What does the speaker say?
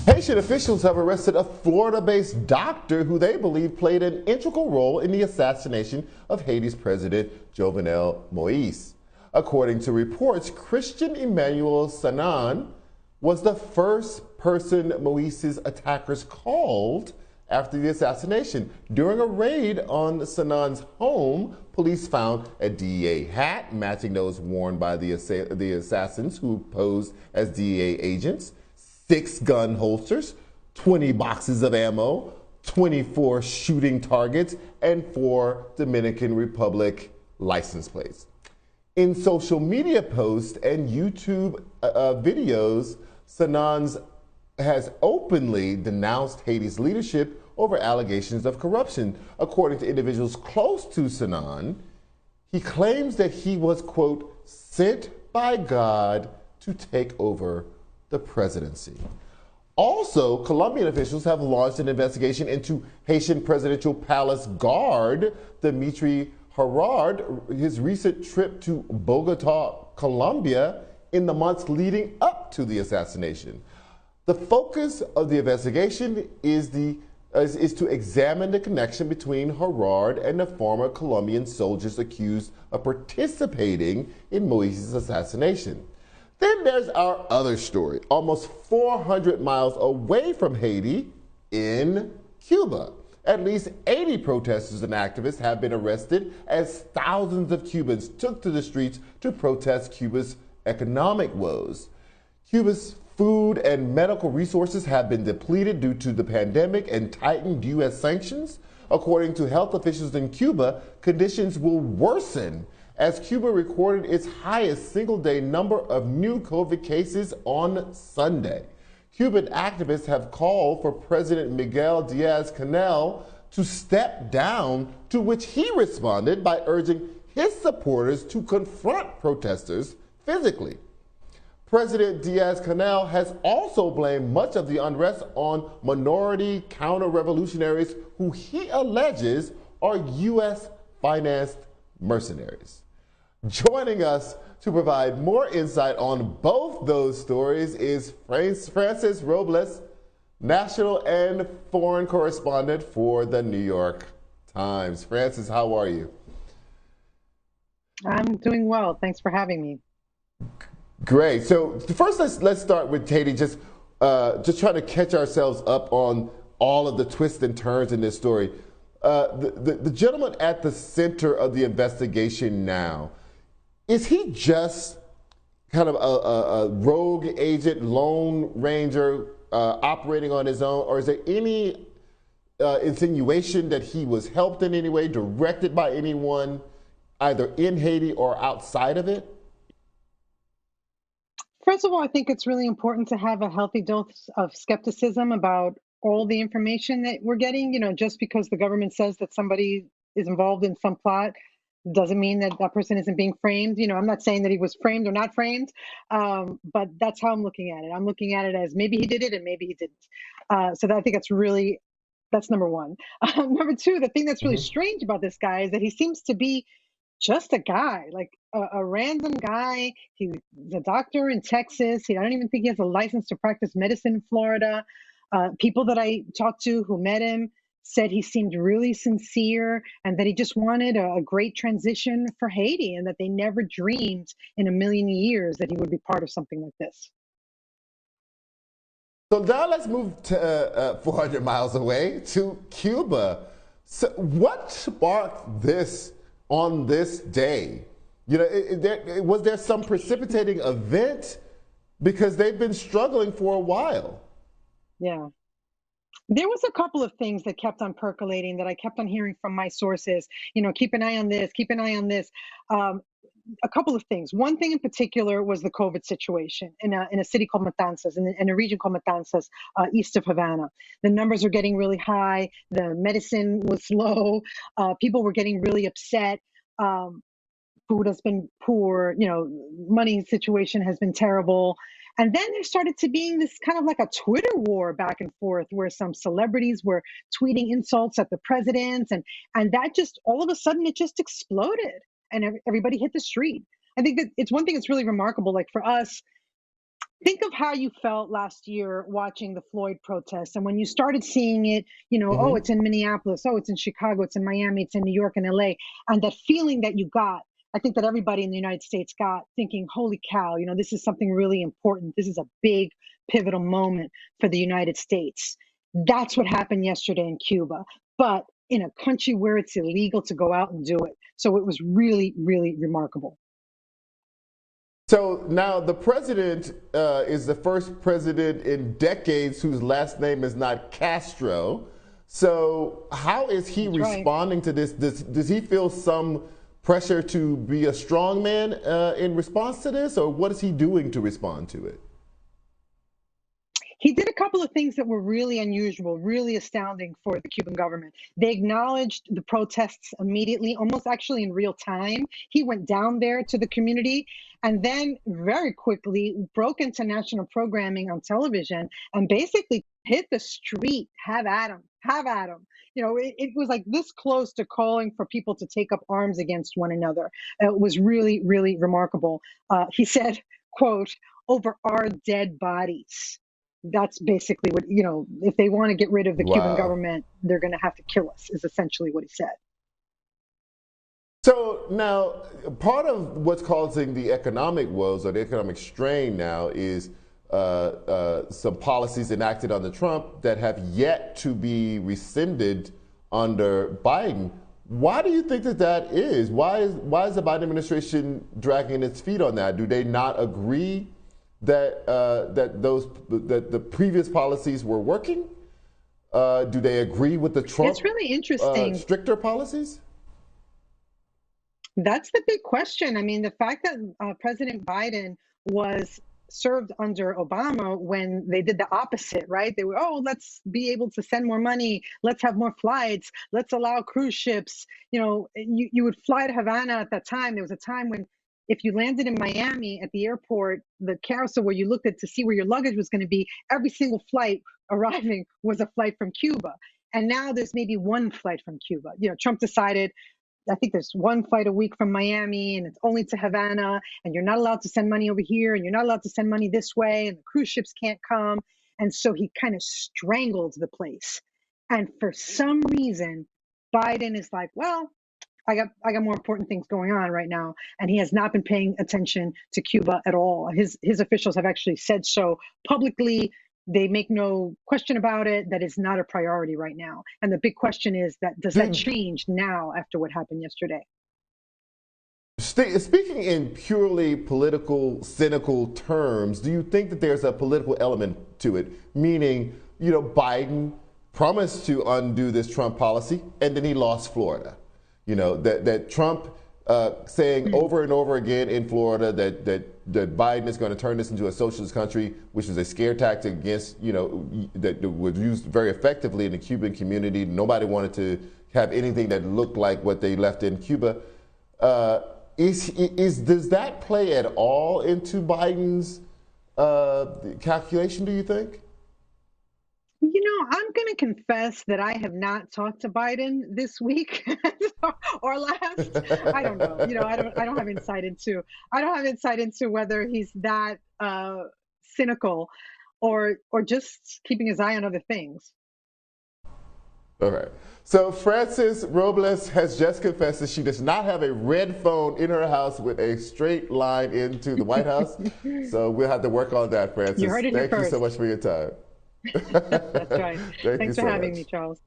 Haitian officials have arrested a Florida-based doctor who they believe played an integral role in the assassination of Haiti's President Jovenel Moïse. According to reports, Christian Emmanuel Sanon was the first person Moïse's attackers called after the assassination. During a raid on Sanon's home, police found a DEA hat matching those worn by the assassins who posed as DEA agents, 6 gun holsters, 20 boxes of ammo, 24 shooting targets, and 4 Dominican Republic license plates. In social media posts and YouTube videos, Sanons has openly denounced Haiti's leadership over allegations of corruption. According to individuals close to Sanon, he claims that he was, quote, sent by God to take over the presidency. Also, Colombian officials have launched an investigation into Haitian presidential palace guard Dimitri Herard, his recent trip to Bogota, Colombia, in the months leading up to the assassination. The focus of the investigation is to examine the connection between Herard and the former Colombian soldiers accused of participating in Moïse's assassination. Then there's our other story, almost 400 miles away from Haiti, in Cuba. At least 80 protesters and activists have been arrested as thousands of Cubans took to the streets to protest Cuba's economic woes. Cuba's food and medical resources have been depleted due to the pandemic and tightened U.S. sanctions. According to health officials in Cuba, conditions will worsen as Cuba recorded its highest single-day number of new COVID cases on Sunday. Cuban activists have called for President Miguel Díaz-Canel to step down, to which he responded by urging his supporters to confront protesters physically. President Díaz-Canel has also blamed much of the unrest on minority counter-revolutionaries who he alleges are U.S.-financed mercenaries. Joining us to provide more insight on both those stories is Frances Robles, national and foreign correspondent for the New York Times. Frances, how are you? I'm doing well. Thanks for having me. Great. So first, let's start with Haiti. Just trying to catch ourselves up on all of the twists and turns in this story. The gentleman at the center of the investigation now, is he just kind of a rogue agent, lone ranger operating on his own, or is there any insinuation that he was helped in any way, directed by anyone, either in Haiti or outside of it? First of all, I think it's really important to have a healthy dose of skepticism about all the information that we're getting. You know, just because the government says that somebody is involved in some plot doesn't mean that that person isn't being framed. You know, I'm not saying that he was framed or not framed, but that's how I'm looking at it. I'm looking at it as maybe he did it and maybe he didn't. So I think that's number one. Number two, the thing that's really strange about this guy is that he seems to be just a guy, like a random guy. He's a doctor in Texas. I don't even think he has a license to practice medicine in Florida. People that I talked to who met him said he seemed really sincere and that he just wanted a great transition for Haiti and that they never dreamed in a million years that he would be part of something like this. So now let's move to 400 miles away to Cuba. So what sparked this on this day? You know, was there some precipitating event? Because they've been struggling for a while. Yeah. There was a couple of things that kept on percolating that I kept on hearing from my sources. You know, keep an eye on this, keep an eye on this. A couple of things. One thing in particular was the COVID situation in a city called Matanzas, in a region called Matanzas, east of Havana. The numbers are getting really high. The medicine was low. People were getting really upset. Food has been poor. You know, money situation has been terrible. And then there started to being this kind of like a Twitter war back and forth where some celebrities were tweeting insults at the president. And that just, all of a sudden, it just exploded and everybody hit the street. I think that it's one thing that's really remarkable. Like for us, Think of how you felt last year watching the Floyd protests. And when you started seeing it, oh, it's in Minneapolis, oh, it's in Chicago, it's in Miami, it's in New York and LA. And that feeling that you got, I think that everybody in the United States got thinking, holy cow, this is something really important. This is a big pivotal moment for the United States. That's what happened yesterday in Cuba, but in a country where it's illegal to go out and do it. So it was really, really remarkable. So now the president is the first president in decades whose last name is not Castro. So how is he responding to this? Does he feel some pressure to be a strong man in response to this, or what is he doing to respond to it? He did a couple of things that were really unusual, really astounding for the Cuban government. They acknowledged the protests immediately, almost actually in real time. He went down there to the community and then very quickly broke into national programming on television and basically hit the street, have at him, have at him. It was like this close to calling for people to take up arms against one another. It was really, really remarkable. He said, quote, over our dead bodies. That's basically what, if they want to get rid of the Cuban government, they're going to have to kill us, is essentially what he said. So now, part of what's causing the economic woes or the economic strain now is some policies enacted under Trump that have yet to be rescinded under Biden. Why do you think that is? Why is the Biden administration dragging its feet on that? Do they not agree that the previous policies were working? Do they agree with the Trump it's really interesting. Stricter policies? That's the big question. I mean, the fact that President Biden was served under Obama when they did the opposite, right? They were, let's be able to send more money. Let's have more flights. Let's allow cruise ships. You would fly to Havana at that time. There was a time when if you landed in Miami at the airport, the carousel where you looked at to see where your luggage was going to be, every single flight arriving was a flight from Cuba. And now there's maybe one flight from Cuba. Trump decided, I think there's one flight a week from Miami and it's only to Havana, and you're not allowed to send money over here and you're not allowed to send money this way, and the cruise ships can't come. And so he kind of strangled the place. And for some reason, Biden is like, well, I got more important things going on right now. And he has not been paying attention to Cuba at all. His officials have actually said so publicly. They make no question about it. That is not a priority right now. And the big question is does that change now after what happened yesterday? Speaking in purely political, cynical terms, do you think that there's a political element to it? Meaning, Biden promised to undo this Trump policy, and then he lost Florida. That Trump saying over and over again in Florida that Biden is going to turn this into a socialist country, which is a scare tactic against, that was used very effectively in the Cuban community. Nobody wanted to have anything that looked like what they left in Cuba. Does that play at all into Biden's calculation, do you think? I'm going to confess that I have not talked to Biden this week or last. I don't know. I don't have insight into. I don't have insight into whether he's that cynical, or just keeping his eye on other things. All right. So Frances Robles has just confessed that she does not have a red phone in her house with a straight line into the White House. So we'll have to work on that, Frances. You heard it here first. Thank you so much for your time. That's right. Thanks for having me, Charles.